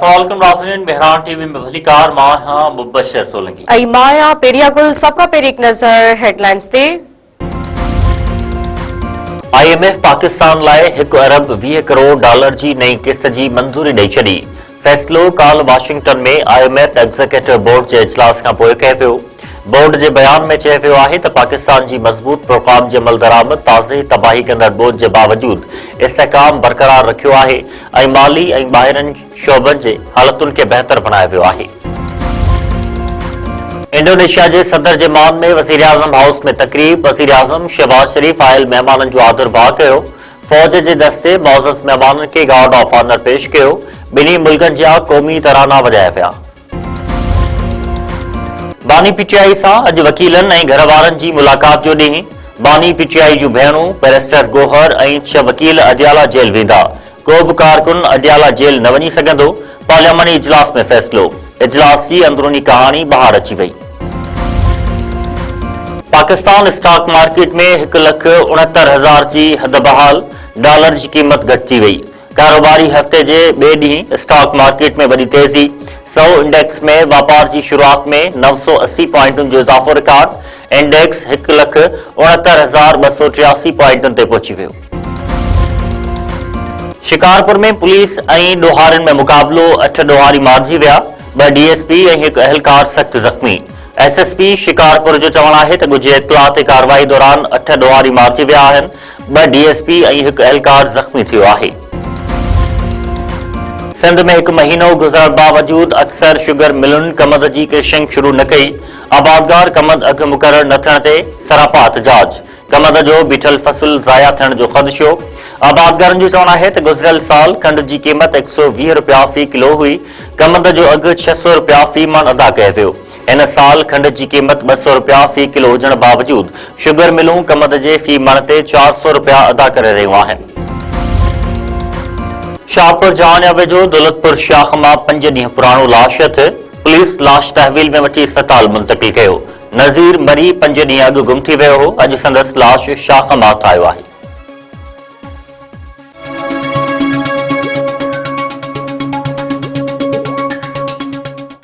बहरान TV में भलीकार मां मुबशर सोलंकी माया पेरियागुल सबका पेरी एक नजर हेडलाइंस ते। IMF पाकिस्तान लाए $1 अरब 20 करोड़ डॉलर जी नई किस्त जी मंजूरी ॾेई छॾी। फ़ैसिलो काल वाशिंगटन में IMF एग्ज़ीक्यूटिव बोर्ड जे इजलास खां पोइ कयो वियो। बोर्ड जे बयान में चयो वियो आहे त पाकिस्तान जी मज़बूत प्रोग्राम जे अमल दरामद ताज़े तबाही कंदड़ बोझ जे बावजूद इस्तेहकाम बरक़रार रखियो आहे ऐं माली ऐं ॿाहिरनि शोबनि जे हालतुनि खे बहितर बणायो वियो आहे। इंडोनेशिया के सदर के मान में वज़ीर आज़म हाउस में तकरीब। वज़ीर आज़म शहबाज शरीफ आयल मेहमानन जो आदरभाव किया। फौज के दस्ते मौजूद मेहमानन के गार्ड ऑफ ऑनर पेश किया। बिन्हीं मुल्कन जा कौमी तराना वजाया विया। बानी पीटीआई से अज वकीलन और घरवारन की मुलाकात जो ॾींहुं। बानी पीटीआई जूं भेणूं बैरिस्टर गोहर और 6 वकील अडियाला जेल वेंदा। को भी कारकुन अडियाला जेल न वञी सघंदो। पार्लियामानी इजलास में फैसलो। इजलास की अंदरूनी कहानी बाहर अची वई। पाकिस्तान स्टॉक मार्केट में 1,69,000 की हद बहाल। डॉलर की कीमत घटती वही। कारोबारी हफ्ते के बे ॾींहुं स्टॉक मार्केट में वही तेजी। 100 इंडेक्स में व्यापार की शुरुआत में 980 पॉइंटन जो इजाफो रिकॉर्ड। इंडेक्स 1,69,283 पॉइंटन ते पहुंची वियो। शिकारपुर में पुलिस और डोहारन में मुकाबलो। 8 डोहारी मारिजी विया। 2 DSP और 1 अहलकार सख्त जख्मी। SSP शिकारपुर जो चवण है तो गुझे इतला ते कार्रवाई दौरान 8 डोहारी मारिजी विया आहिनि। 2 DSP और 1 अहलकार जख्मी थियो आहे। सिंध में 1 महीनो गुजरण बावजूद अक्सर शुगर मिलुनि कमद की क्रेशिंग शुरू न कई। आबादगार कमद अघ मुक़रर न थियण ते सरापा एहतजाज। कमद जो बीठल फसल ज़ाया थियण जो ख़दशो। आबादगारन जो चवण है तो गुजरियल साल खंड की कीमत 120 रुपया फी किलो हुई। कमद जो अघ 600 रुपया फी मन अदा कयो वियो। इन साल खंड की कीमत 200 रुपया फी किलो हुजण बावजूद शुगर मिलूं कमद के फी मन ते 400 रुपया अदा करे रहियूं आहिनि। शाहपुर जानिया वेझो दौलतपुर शाख मां 5 ॾींहं पुराणो लाश हथ। पुलिस लाश तहवील में वठी अस्पताल मुंतकिल कयो। नज़ीर मरी 5 ॾींहं अॻु गुम थी वियो हो। अॼु संदसि लाश शाख मां आयो आहे।